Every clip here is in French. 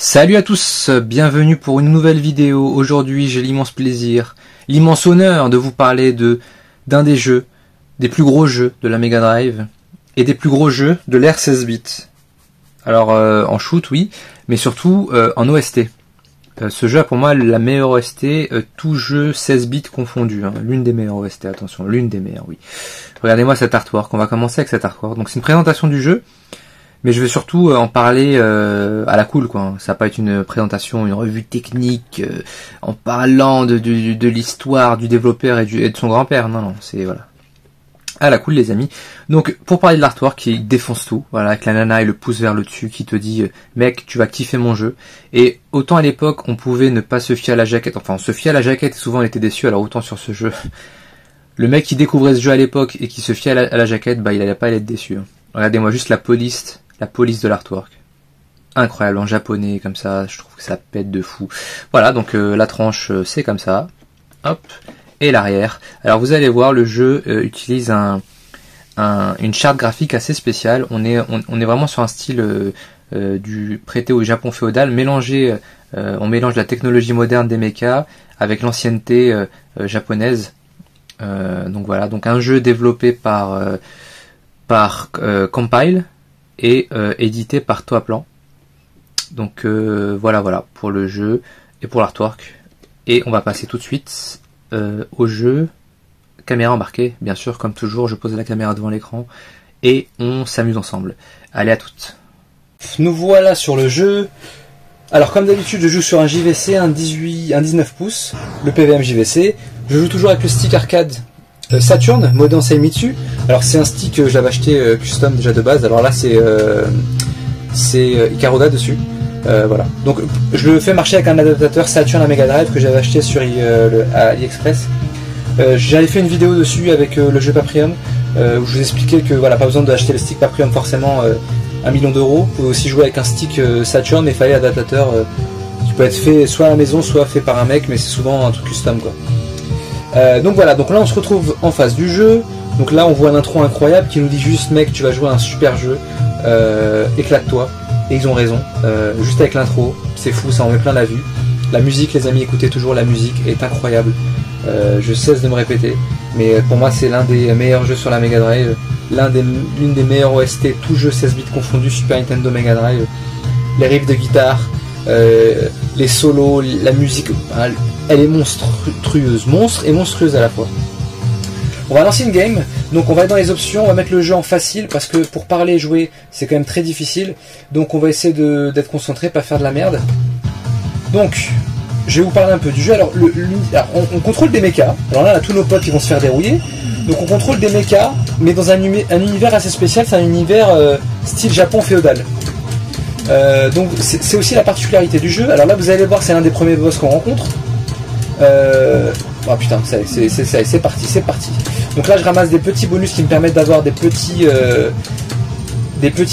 Salut à tous, bienvenue pour une nouvelle vidéo. Aujourd'hui j'ai l'immense plaisir, l'immense honneur de vous parler d'un des jeux, des plus gros jeux de la Mega Drive et des plus gros jeux de l'ère 16 bits. Alors en shoot oui, mais surtout en OST. Ce jeu a pour moi la meilleure OST, tout jeu 16 bits confondu, hein. L'une des meilleures OST, attention, l'une des meilleures, oui. Regardez-moi cet artwork, on va commencer avec cet artwork. Donc c'est une présentation du jeu. Mais je vais surtout en parler à la cool, quoi. Ça va pas être une présentation, une revue technique, en parlant de l'histoire du développeur et de son grand-père. Non, c'est voilà. À la cool, les amis. Donc, pour parler de l'artwork qui défonce tout, voilà, avec la nana et le pouce vers le dessus qui te dit mec, tu vas kiffer mon jeu. Et autant à l'époque, on pouvait ne pas se fier à la jaquette, enfin, on se fiait à la jaquette et souvent on était déçu, alors autant sur ce jeu. Le mec qui découvrait ce jeu à l'époque et qui se fiait à la jaquette, bah, il allait pas être déçu. Regardez-moi juste la police de l'artwork. Incroyable, en japonais, comme ça, je trouve que ça pète de fou. Voilà, donc la tranche, c'est comme ça. Hop, et l'arrière. Alors vous allez voir, le jeu utilise une charte graphique assez spéciale. On est vraiment sur un style du prêté au Japon féodal, mélangé, on mélange la technologie moderne des mechas avec l'ancienneté japonaise. Donc voilà, donc un jeu développé par Compile et édité par Toaplan. Donc voilà pour le jeu et pour l'artwork. Et on va passer tout de suite au jeu. Caméra embarquée, bien sûr, comme toujours, je pose la caméra devant l'écran et on s'amuse ensemble. Allez, à toutes. Nous voilà sur le jeu. Alors comme d'habitude, je joue sur un JVC, un 19 pouces, le PVM JVC. Je joue toujours avec le stick arcade Saturn, modé en Seimitsu. Alors c'est un stick que j'avais acheté custom déjà de base. Alors là c'est Ikaruga dessus. Voilà. Donc je le fais marcher avec un adaptateur Saturn à Mega Drive que j'avais acheté sur AliExpress. J'avais fait une vidéo dessus avec le jeu Paprium où je vous expliquais que voilà, pas besoin d'acheter le stick Paprium forcément 1 million d'euros. Vous pouvez aussi jouer avec un stick Saturn, mais il fallait l'adaptateur qui peut être fait soit à la maison, soit fait par un mec, mais c'est souvent un truc custom quoi. Donc voilà, donc là on se retrouve en face du jeu. Donc là on voit l'intro incroyable qui nous dit juste mec, tu vas jouer à un super jeu, éclate-toi. Et ils ont raison, juste avec l'intro, c'est fou, ça en met plein la vue. La musique, les amis, écoutez toujours, la musique est incroyable. Je cesse de me répéter, mais pour moi c'est l'un des meilleurs jeux sur la Mega Drive, l'une des meilleures OST, tout jeu 16 bits confondu, Super Nintendo, Mega Drive. Les riffs de guitare, les solos, la musique, elle est monstrueuse, monstre et monstrueuse à la fois. On va lancer une game, donc on va être dans les options, on va mettre le jeu en facile, parce que pour parler et jouer, c'est quand même très difficile, donc on va essayer d'être concentré, pas faire de la merde. Donc, je vais vous parler un peu du jeu. Alors, on contrôle des mechas, alors là, on a tous nos potes qui vont se faire dérouiller, donc on contrôle des mechas, mais dans un univers assez spécial, c'est un univers style Japon féodal. Donc c'est aussi la particularité du jeu. Alors là vous allez voir, c'est l'un des premiers boss qu'on rencontre. Oh putain, c'est parti. Donc là je ramasse des petits bonus qui me permettent d'avoir des petits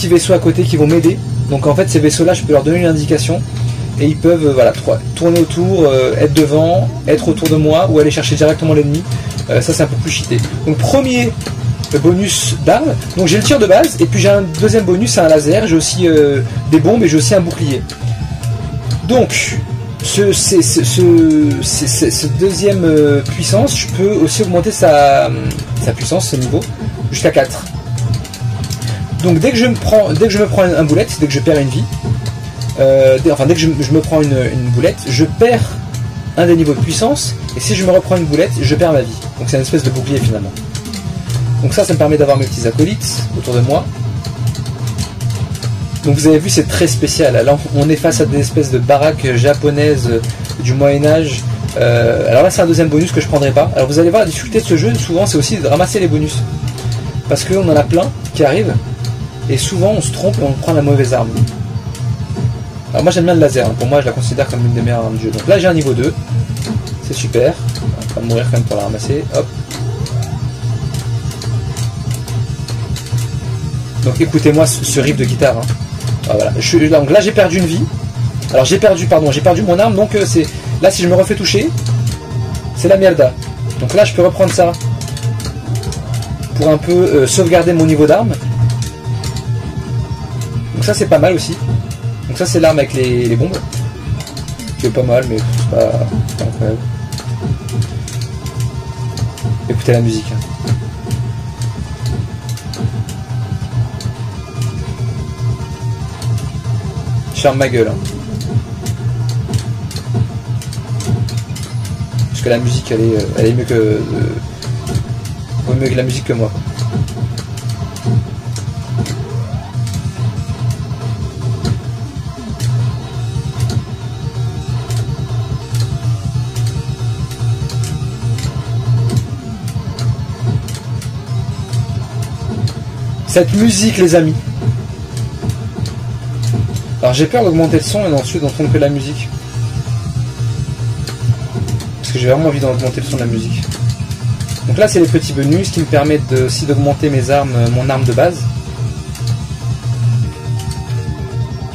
vaisseaux à côté qui vont m'aider. Donc en fait ces vaisseaux là je peux leur donner une indication et ils peuvent voilà, tourner autour, être devant, être autour de moi ou aller chercher directement l'ennemi. Ça c'est un peu plus cheaté. Donc premier bonus d'armes, donc j'ai le tir de base et puis j'ai un deuxième bonus, c'est un laser, j'ai aussi des bombes et j'ai aussi un bouclier. Donc cette deuxième puissance, je peux aussi augmenter sa puissance, ce niveau, jusqu'à 4. Donc dès que je me prends un boulette, dès que je perds une vie, dès que je me prends une boulette, je perds un des niveaux de puissance, et si je me reprends une boulette, je perds ma vie. Donc c'est une espèce de bouclier finalement. Donc ça me permet d'avoir mes petits acolytes autour de moi. Donc vous avez vu, c'est très spécial. Là on est face à des espèces de baraques japonaises du Moyen-Âge. Alors là c'est un deuxième bonus que je prendrai pas. Alors vous allez voir, la difficulté de ce jeu souvent c'est aussi de ramasser les bonus. Parce qu'on en a plein qui arrivent. Et souvent on se trompe et on prend la mauvaise arme. Alors moi j'aime bien le laser, pour moi je la considère comme une des meilleures armes du jeu. Donc là j'ai un niveau 2. C'est super. On va mourir quand même pour la ramasser. Hop. Donc écoutez-moi ce riff de guitare. Ah, voilà. Donc là j'ai perdu une vie. Alors j'ai perdu mon arme. Donc là si je me refais toucher, c'est la mierda. Donc là je peux reprendre ça pour un peu sauvegarder mon niveau d'arme. Donc ça c'est pas mal aussi. Donc Donc ça c'est l'arme avec les bombes. Qui est pas mal, mais c'est pas incroyable. Écoutez la musique. Je ferme ma gueule. Parce que la musique, elle est mieux que... mieux que la musique que moi. Cette musique, les amis. Alors j'ai peur d'augmenter le son et ensuite d'entendre que la musique. Parce que j'ai vraiment envie d'augmenter le son de la musique. Donc là c'est les petits bonus qui me permettent aussi d'augmenter mes armes, mon arme de base.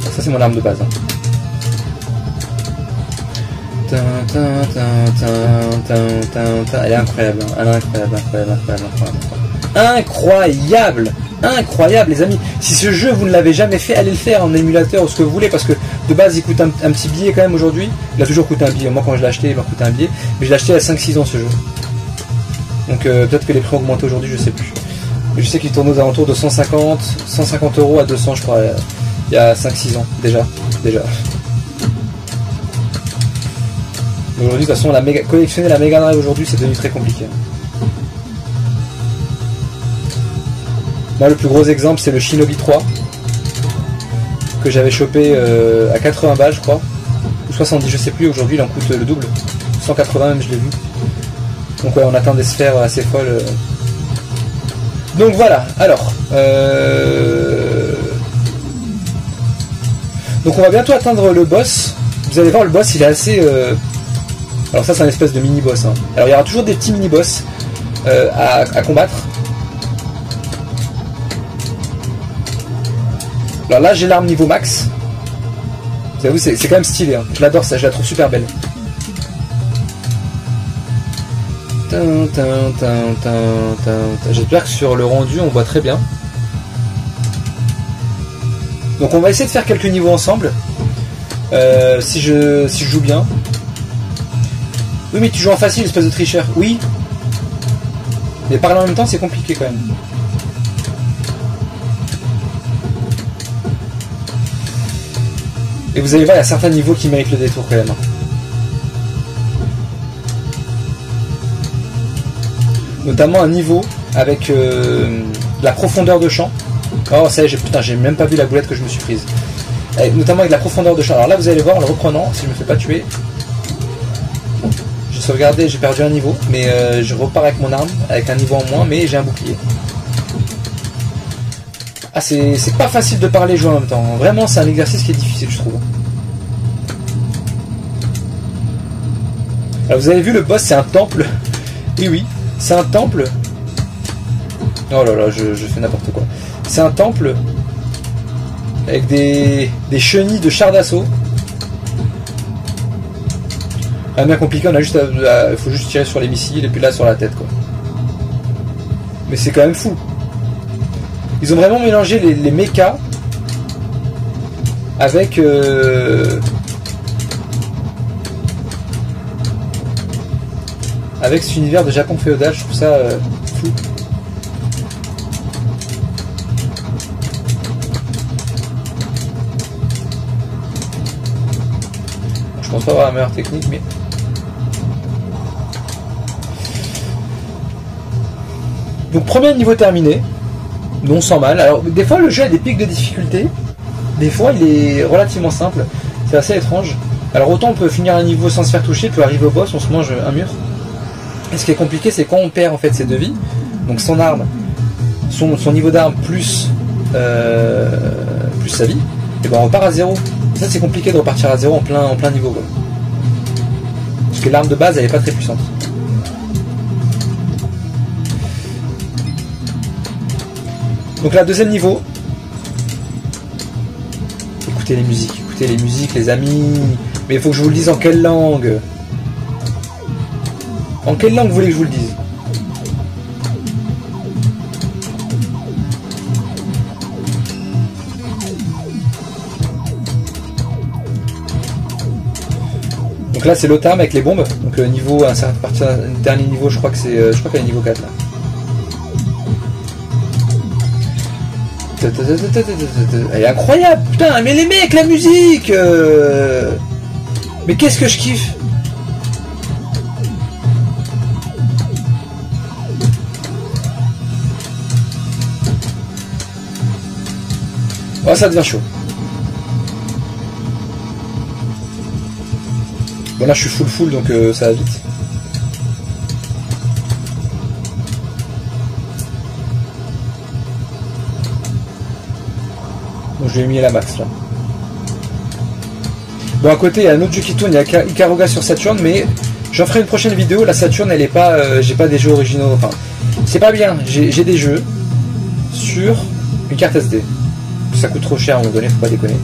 Ça c'est mon arme de base. Elle est incroyable, elle est incroyable. Incroyable les amis. Si ce jeu vous ne l'avez jamais fait, allez le faire en émulateur ou ce que vous voulez, parce que de base il coûte un petit billet quand même aujourd'hui. Il a toujours coûté un billet. Moi quand je l'ai acheté il m'a coûté un billet, mais je l'ai acheté à 5-6 ans ce jeu. Donc peut-être que les prix ont augmenté aujourd'hui, je sais plus. Mais je sais qu'il tourne aux alentours de 150 € à 200 je crois, il y a 5-6 ans déjà. Aujourd'hui de toute façon collectionner la Mega Drive aujourd'hui c'est devenu très compliqué. Moi le plus gros exemple c'est le Shinobi 3 que j'avais chopé à 80 balles je crois, ou 70 je sais plus, aujourd'hui il en coûte le double, 180 même je l'ai vu. Donc ouais on atteint des sphères assez folles. Donc voilà, alors donc on va bientôt atteindre le boss. Vous allez voir le boss il est assez alors ça c'est un espèce de mini boss hein. Alors il y aura toujours des petits mini boss à combattre. Alors là j'ai l'arme niveau max. Vous avez vu c'est quand même stylé hein. Je l'adore ça, je la trouve super belle. J'espère que sur le rendu on voit très bien. Donc on va essayer de faire quelques niveaux ensemble. Si je joue bien. Oui mais tu joues en facile espèce de tricheur. Oui. Mais parler en même temps c'est compliqué quand même. Et vous allez voir, il y a certains niveaux qui méritent le détour quand même. Notamment un niveau avec la profondeur de champ. Oh ça y est, putain, j'ai même pas vu la boulette que je me suis prise. Notamment avec la profondeur de champ. Alors là vous allez voir en le reprenant, si je me fais pas tuer. J'ai sauvegardé, j'ai perdu un niveau, mais je repars avec mon arme, avec un niveau en moins, mais j'ai un bouclier. Ah c'est pas facile de parler et jouer en même temps. Vraiment c'est un exercice qui est difficile je trouve. Alors vous avez vu le boss c'est un temple. Oui c'est un temple. Oh là là je fais n'importe quoi. C'est un temple avec des chenilles de chars d'assaut. Rien bien compliqué, on a juste il faut juste tirer sur les missiles et puis là sur la tête quoi. Mais c'est quand même fou. Ils ont vraiment mélangé les mechas avec avec cet univers de Japon féodal, je trouve ça fou. Je pense pas avoir la meilleure technique, mais donc premier niveau terminé. Non sans mal. Alors des fois le jeu a des pics de difficulté, des fois il est relativement simple, c'est assez étrange. Alors autant on peut finir un niveau sans se faire toucher, puis arriver au boss on se mange un mur. Et ce qui est compliqué c'est quand on perd en fait ses 2 vies, donc son arme, son niveau d'arme plus sa vie, et ben on repart à 0. Ça c'est compliqué de repartir à 0 en plein niveau quoi. Parce que l'arme de base elle est pas très puissante. Donc là, deuxième niveau. Écoutez les musiques les amis. Mais il faut que je vous le dise en quelle langue. En quelle langue vous voulez que je vous le dise? Donc là c'est Lothar avec les bombes. Donc niveau, un certain partir un dernier niveau, je crois que c'est. Je crois qu'elle est niveau 4 là. Elle est incroyable, putain, mais les mecs, la musique mais qu'est-ce que je kiffe. Oh, ça devient chaud. Bon là je suis full donc ça va vite. Donc je lui ai mis la max là. Bon à côté il y a un autre jeu qui tourne, il y a Ikaruga sur Saturn, mais j'en ferai une prochaine vidéo. La Saturn elle est pas, j'ai pas des jeux originaux, enfin c'est pas bien, j'ai des jeux sur une carte SD. Ça coûte trop cher à un moment donné, faut pas déconner.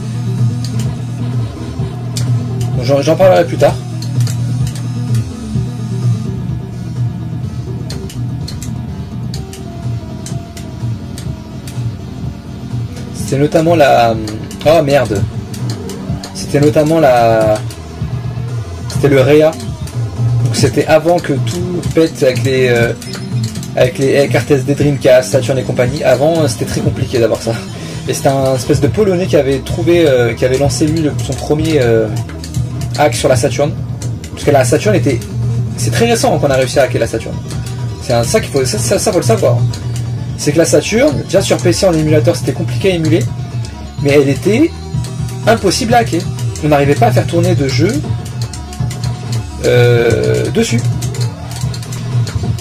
J'en parlerai plus tard. C'était notamment la... Oh merde. C'était notamment la... C'était le Réa. Donc c'était avant que tout pète avec les cartes SD Dreamcast, Saturn et compagnie. Avant c'était très compliqué d'avoir ça. Et c'était un espèce de Polonais qui avait trouvé, qui avait lancé lui son premier hack sur la Saturn. Parce que la Saturn était... C'est très récent qu'on a réussi à hacker la Saturn. C'est ça qu'il faut... Ça faut le savoir. C'est que la Saturn, déjà sur PC en émulateur c'était compliqué à émuler, mais elle était impossible à hacker. On n'arrivait pas à faire tourner de jeu dessus.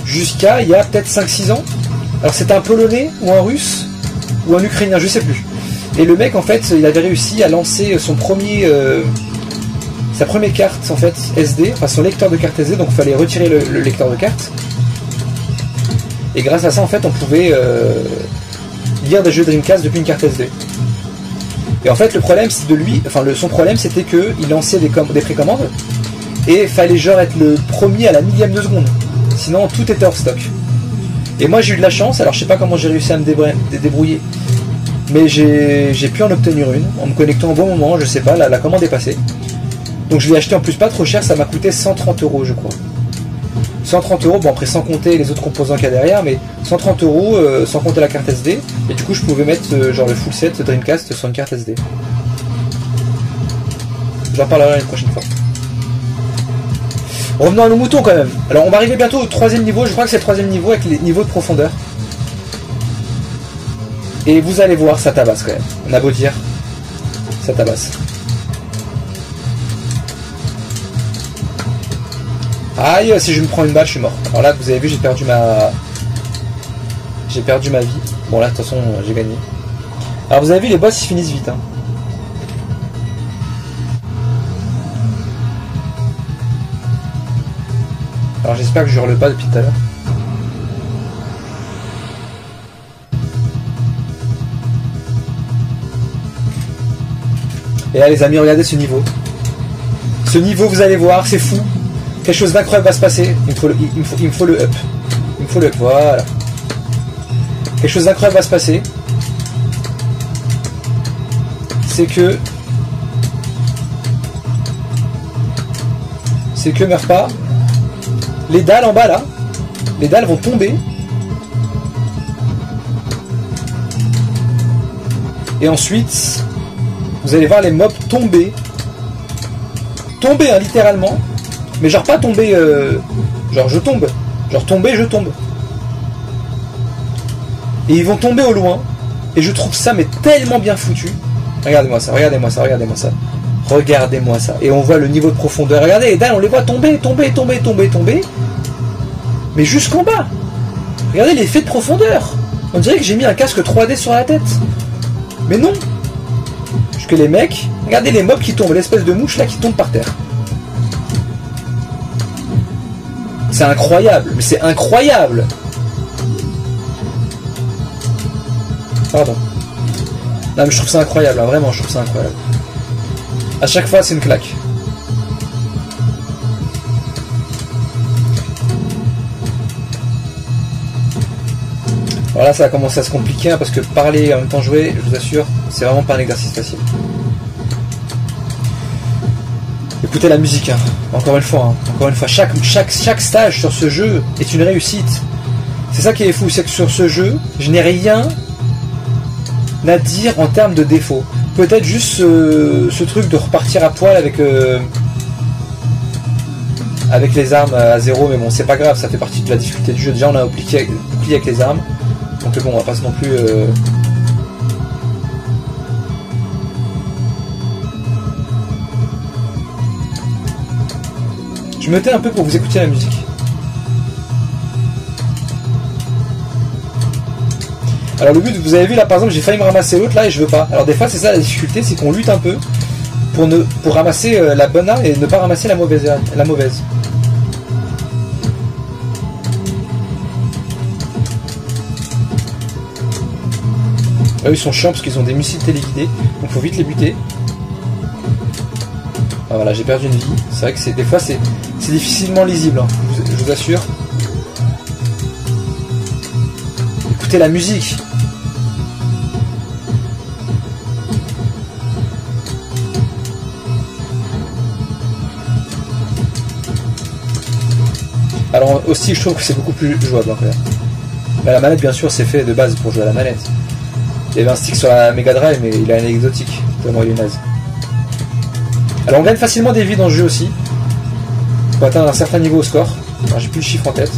Jusqu'à il y a peut-être 5-6 ans. Alors c'était un Polonais ou un Russe ou un Ukrainien, je sais plus. Et le mec en fait il avait réussi à lancer son sa première carte en fait SD, enfin son lecteur de carte SD, donc il fallait retirer le lecteur de carte. Et grâce à ça, en fait, on pouvait lire des jeux Dreamcast depuis une carte SD. Et en fait, le problème de lui, enfin son problème, c'était que il lançait des précommandes et il fallait genre être le premier à la millième de seconde. Sinon, tout était hors stock. Et moi, j'ai eu de la chance. Alors, je sais pas comment j'ai réussi à me débrouiller, mais j'ai pu en obtenir une en me connectant au bon moment. Je sais pas, la commande est passée. Donc, je l'ai acheté en plus pas trop cher. Ça m'a coûté 130 €, je crois. 130 €, bon après sans compter les autres composants qu'il y a derrière, mais 130 € sans compter la carte SD, et du coup je pouvais mettre genre le full set Dreamcast sur une carte SD. J'en parlerai une prochaine fois. Revenons à nos moutons quand même. Alors on va arriver bientôt au 3ème niveau, je crois que c'est le 3ème niveau avec les niveaux de profondeur. Et vous allez voir, ça tabasse quand même. On a beau dire, ça tabasse. Aïe, si je me prends une balle, je suis mort. Alors là, vous avez vu, j'ai perdu ma vie. Bon là, de toute façon, j'ai gagné. Alors vous avez vu, les boss, ils finissent vite. Hein. Alors j'espère que je hurle pas depuis tout à l'heure. Et là, les amis, regardez ce niveau. Ce niveau, vous allez voir, c'est fou. Quelque chose d'incroyable va se passer. Il me faut le up. Il me faut le up. Voilà. Quelque chose d'incroyable va se passer. C'est que meurs pas. Les dalles en bas là. Les dalles vont tomber. Et ensuite, vous allez voir les mobs tomber. Tomber, hein, littéralement. Mais genre pas tomber, genre je tombe. Genre tomber, je tombe. Et ils vont tomber au loin. Et je trouve ça mais tellement bien foutu. Regardez-moi ça, regardez-moi ça, regardez-moi ça. Regardez-moi ça. Et on voit le niveau de profondeur. Regardez, les dalles, on les voit tomber, tomber, tomber, tomber, tomber. Mais jusqu'en bas. Regardez l'effet de profondeur. On dirait que j'ai mis un casque 3D sur la tête. Mais non. Parce que les mecs, regardez les mobs qui tombent, l'espèce de mouche là qui tombe par terre. C'est incroyable, mais c'est incroyable. Pardon. Non mais je trouve ça incroyable, hein, vraiment je trouve ça incroyable. À chaque fois c'est une claque. Alors là ça va commencer à se compliquer hein, parce que parler et en même temps jouer, je vous assure, c'est vraiment pas un exercice facile. Écoutez la musique, hein. Encore une fois, chaque stage sur ce jeu est une réussite. C'est ça qui est fou, c'est que sur ce jeu, je n'ai rien à dire en termes de défauts. Peut-être juste ce truc de repartir à poil avec les armes à zéro, mais bon, c'est pas grave, ça fait partie de la difficulté du jeu. Déjà, on a oublié avec les armes, donc bon, on va pas non plus... Je me tais un peu pour vous écouter la musique. Alors le but, vous avez vu là par exemple, j'ai failli me ramasser l'autre là et je veux pas. Alors des fois c'est ça la difficulté, c'est qu'on lutte un peu pour ramasser la bonne arme et ne pas ramasser la mauvaise. Eux ils sont chiants parce qu'ils ont des missiles téléguidés, donc faut vite les buter. Ah, voilà, j'ai perdu une vie. C'est vrai que des fois c'est difficilement lisible, hein, je vous assure. Écoutez la musique. Alors aussi je trouve que c'est beaucoup plus jouable encore. Mais la manette bien sûr c'est fait de base pour jouer à la manette. Il y avait un stick sur la Mega Drive mais il est anecdotique, tellement il est naze. Alors on gagne facilement des vies dans le jeu aussi. Pour atteindre un certain niveau au score. Alors j'ai plus le chiffre en tête.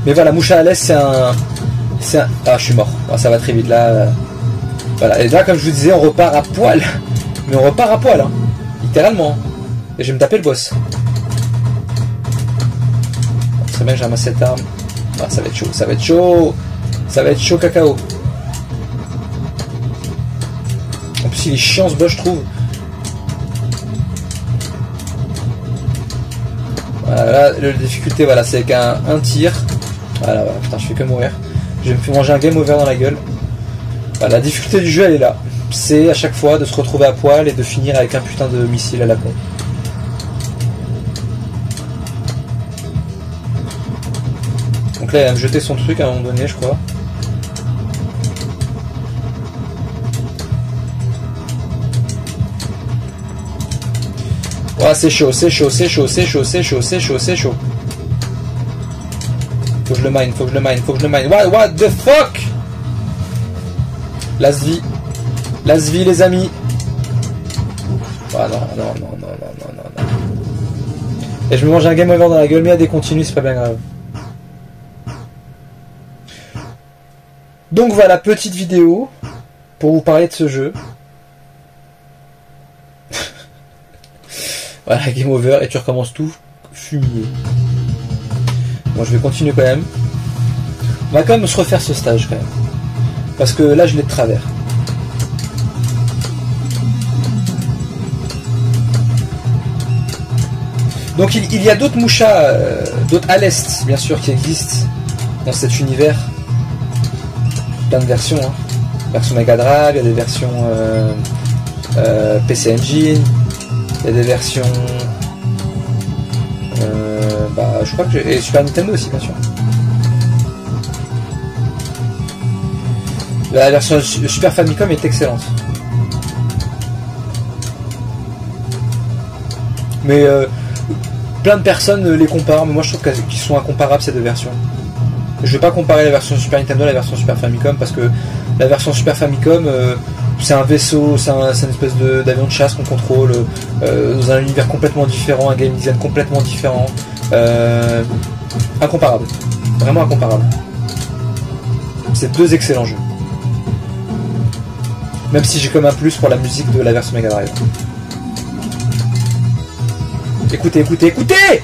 Mais voilà, Moucha à l'Est c'est un... Ah je suis mort, oh, ça va très vite là. Voilà, et là comme je vous disais on repart à poil. Mais on repart à poil, hein. Littéralement. Et je vais me taper le boss. Ce serait bien que je ramasse cette arme. Ah, ça va être chaud, ça va être chaud. Ça va être chaud cacao. En plus il est chiant ce boss je trouve. Voilà, la difficulté voilà, c'est avec un tir. Voilà, voilà, putain je fais que mourir. Je vais me faire manger un game over dans la gueule. Voilà, la difficulté du jeu elle est là. C'est à chaque fois de se retrouver à poil et de finir avec un putain de missile à la con. Donc là, il va me jeter son truc à un moment donné, je crois. Ouais, c'est chaud, c'est chaud, c'est chaud, c'est chaud, c'est chaud, c'est chaud, c'est chaud. Faut que je le mine, faut que je le mine, faut que je le mine. What the fuck? Las vie. Las vie, les amis. Ah non, non, non, non, non, non, non, non. Et je me mange un game over dans la gueule, mais à des continues, c'est pas bien grave. Donc voilà, petite vidéo pour vous parler de ce jeu. Voilà, game over, et tu recommences tout fumier. Bon, je vais continuer quand même. On va quand même se refaire ce stage quand même. Parce que là, je l'ai de travers. Donc il y a d'autres Mouchas, d'autres à l'Est, bien sûr, qui existent dans cet univers. Plein de versions. Hein. Version Mega Drive, il y a des versions PC Engine, il y a des versions... je crois que j'ai... Et Super Nintendo aussi, bien sûr. La version Super Famicom est excellente. Mais plein de personnes les comparent, mais moi je trouve qu'ils sont incomparables ces deux versions. Je vais pas comparer la version Super Nintendo à la version Super Famicom parce que la version Super Famicom c'est un vaisseau, c'est une espèce d'avion de chasse qu'on contrôle dans un univers complètement différent, un game design complètement différent. Incomparable. Vraiment incomparable. C'est deux excellents jeux. Même si j'ai comme un plus pour la musique de la version Mega Drive. Écoutez, écoutez, écoutez!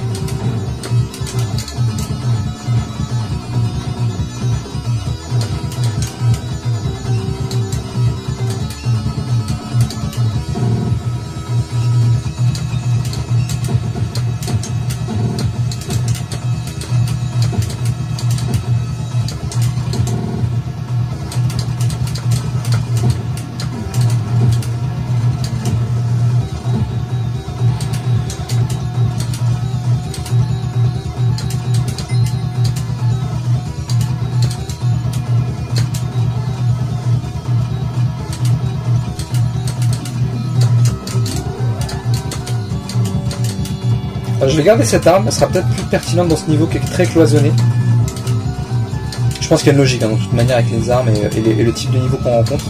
Enfin, je vais garder cette arme, elle sera peut-être plus pertinente dans ce niveau qui est très cloisonné. Je pense qu'il y a une logique, hein, de toute manière, avec les armes et le type de niveau qu'on rencontre.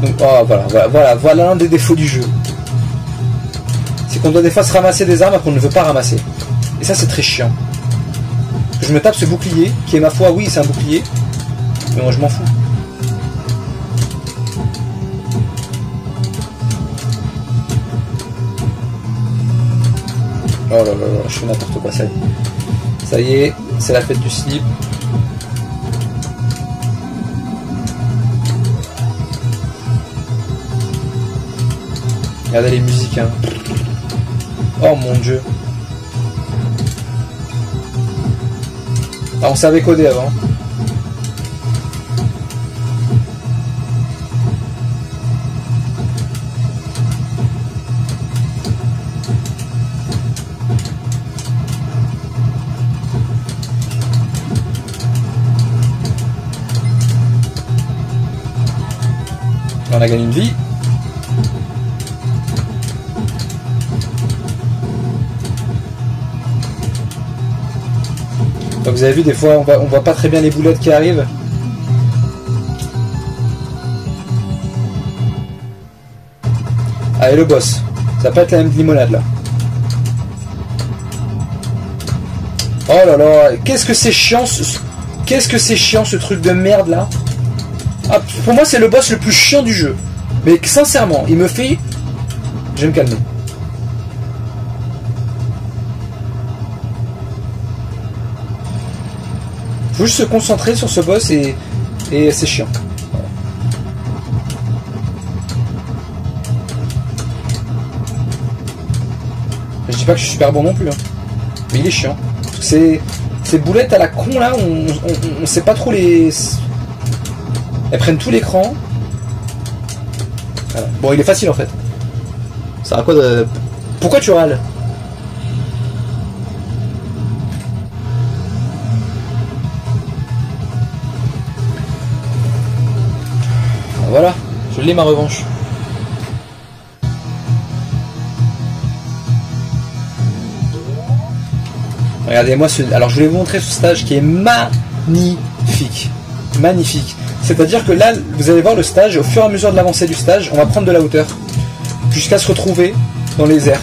Donc, oh, voilà l'un des défauts du jeu. C'est qu'on doit des fois se ramasser des armes qu'on ne veut pas ramasser. Et ça, c'est très chiant. Je me tape ce bouclier, qui est ma foi, oui, c'est un bouclier. Mais moi, je m'en fous. Oh là là là, je fais n'importe quoi, ça y est. Ça y est, c'est la fête du slip. Regardez les musiques, hein. Oh mon dieu. Ah, on savait coder avant. On a gagné une vie. Donc vous avez vu, des fois on voit pas très bien les boulettes qui arrivent. Allez, le boss. Ça va pas être la même limonade là. Oh là là, qu'est-ce que c'est chiant ce truc de merde là. Ah, pour moi c'est le boss le plus chiant du jeu. Mais sincèrement, il me fait... Je vais me calmer. Faut juste se concentrer sur ce boss et c'est chiant. Je dis pas que je suis super bon non plus, hein. Mais il est chiant. Ces boulettes à la con là, on sait pas trop les... Elles prennent tout l'écran. Voilà. Bon, il est facile en fait. Ça a quoi de... Pourquoi tu râles? Voilà, je l'ai ma revanche. Regardez-moi ce... Alors je voulais vous montrer ce stage qui est magnifique. Magnifique. C'est-à-dire que là, vous allez voir le stage, au fur et à mesure de l'avancée du stage, on va prendre de la hauteur. Jusqu'à se retrouver dans les airs.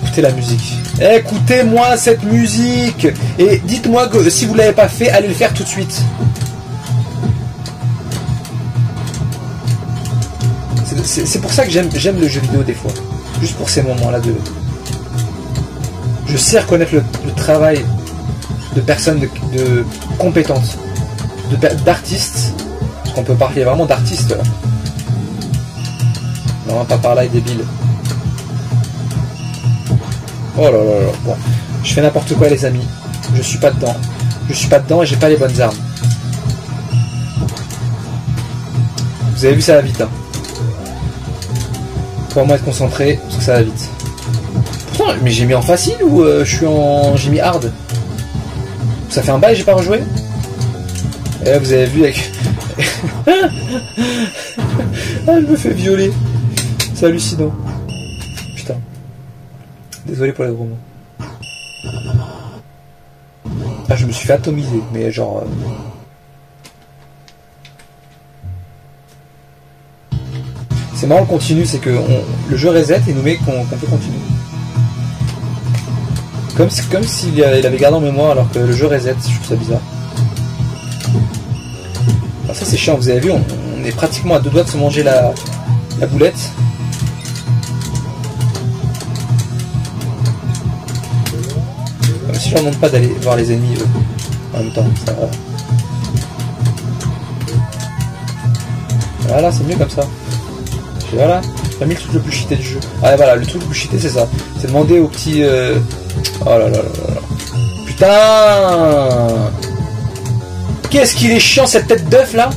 Écoutez la musique. Écoutez-moi cette musique. Et dites-moi que si vous ne l'avez pas fait, allez le faire tout de suite. C'est pour ça que j'aime le jeu vidéo des fois. Juste pour ces moments-là de... Je sais reconnaître le travail de personnes de compétentes, d'artistes, parce qu'on peut parler vraiment d'artistes là. Non, pas par là, il est débile. Oh là là là. Bon, je fais n'importe quoi les amis. Je suis pas dedans. Je suis pas dedans et j'ai pas les bonnes armes. Vous avez vu, ça va vite, hein. Faut vraiment être concentré parce que ça va vite. Pourtant, mais j'ai mis en facile ou j'ai mis hard. Ça fait un bail, j'ai pas rejoué. Et là, vous avez vu avec... Ah, je me fais violer. C'est hallucinant. Putain. Désolé pour les gros mots. Ah, je me suis fait atomiser, mais genre... C'est marrant le continu, c'est que le jeu reset et nous met qu'on peut continuer. Comme s'il avait gardé en mémoire alors que le jeu reset, je trouve ça bizarre. Alors ça c'est chiant, vous avez vu, on est pratiquement à 2 doigts de se manger la boulette. Comme si je leur demande pas d'aller voir les ennemis en même temps. Ça va. Voilà, c'est mieux comme ça. Et voilà, j'ai mis le truc le plus cheaté du jeu. Ah voilà, le truc le plus cheaté c'est ça. C'est demander au petit... Oh là là là là. Putain! Qu'est-ce qu'il est chiant cette tête d'œuf là!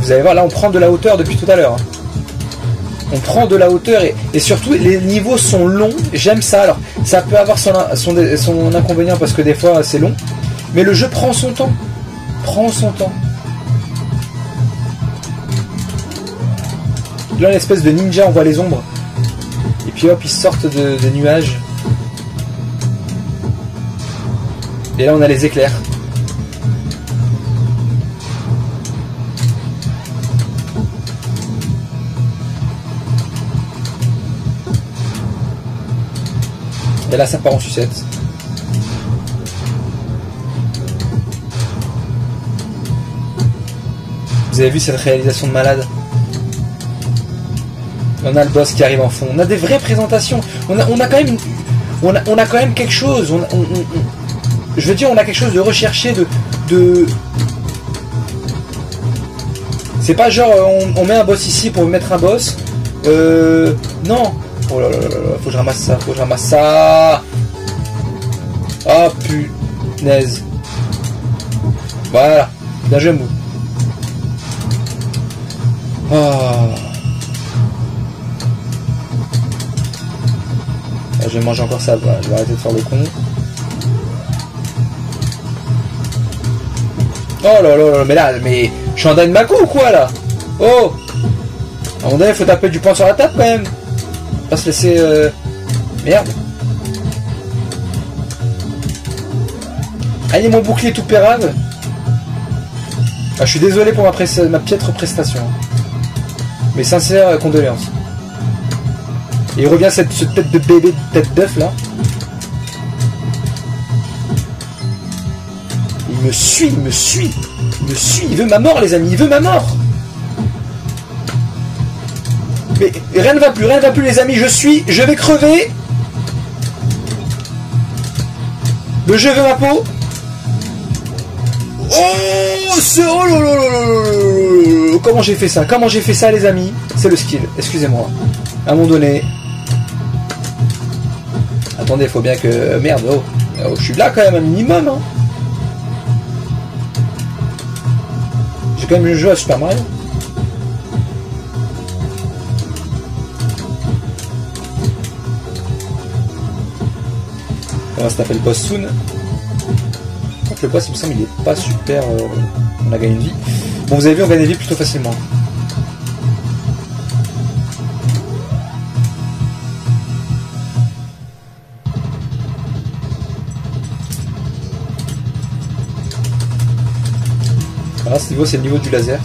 vous allez voir, là on prend de la hauteur depuis tout à l'heure. Hein. On prend de la hauteur et surtout les niveaux sont longs. J'aime ça. Alors ça peut avoir son inconvénient parce que des fois c'est long. Mais le jeu prend son temps. Prend son temps. Là l'espèce de ninja, on voit les ombres. Et puis hop, ils sortent des nuages. Et là on a les éclairs. Et là ça part en sucette. Vous avez vu cette réalisation de malade? On a le boss qui arrive en fond. On a des vraies présentations. On a quand même on a quand même quelque chose. Je veux dire, on a quelque chose de recherché, de... C'est pas genre on met un boss ici pour mettre un boss. Non. Oh là là là là, faut que je ramasse ça, faut que je ramasse ça. Oh punaise. Voilà, bien joué, Mou. Oh. Ah, je vais manger encore ça, voilà. Je vais arrêter de faire le con. Oh là là là, mais là, mais je suis en Danmaku ou quoi là? Oh. À un moment donné, faut taper du poing sur la table quand même. Pas se laisser... Merde. Allez, mon bouclier tout pérave. Ah, je suis désolé pour ma piètre prestation. Mes sincères condoléances. Et il revient cette tête de bébé, tête d'œuf là. Il me suit, il me suit. Il me suit, il veut ma mort les amis, il veut ma mort. Mais rien ne va plus les amis, je vais crever. Le jeu veut ma peau. Oh là là là là. Comment j'ai fait ça les amis? C'est le skill, excusez-moi. À un moment donné. Attendez, faut bien que... Merde, oh, je suis là quand même un minimum. Hein. J'ai quand même eu le jeu à Super Mario. On va se taper le boss soon. Donc le boss, il me semble, il est pas super... on a gagné une vie. Bon, vous avez vu, on gagne une vie plutôt facilement. Voilà, ce niveau, c'est le niveau du laser.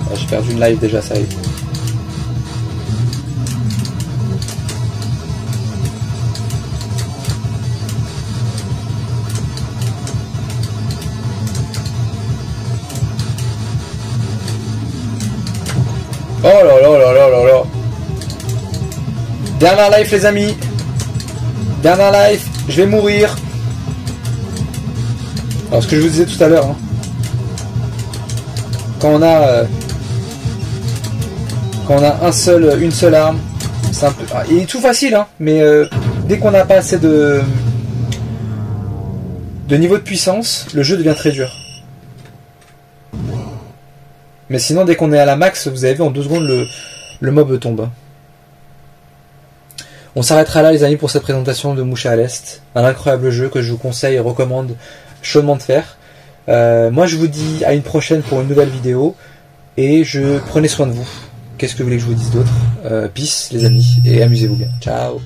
Ah, j'ai perdu une live déjà, ça y est. Oh là là là là là là. Dernière life les amis. Dernière life. Je vais mourir. Alors ce que je vous disais tout à l'heure. Hein. Quand on a une seule arme. C'est un peu. Il est tout facile hein. Mais dès qu'on n'a pas assez de niveau de puissance, le jeu devient très dur. Mais sinon, dès qu'on est à la max, vous avez vu, en 2 secondes, le mob tombe. On s'arrêtera là, les amis, pour cette présentation de Moucha à l'Est. Un incroyable jeu que je vous conseille et recommande chaudement de faire. Moi, je vous dis à une prochaine pour une nouvelle vidéo. Et prenez soin de vous. Qu'est-ce que vous voulez que je vous dise d'autre? Peace, les amis, et amusez-vous bien. Ciao.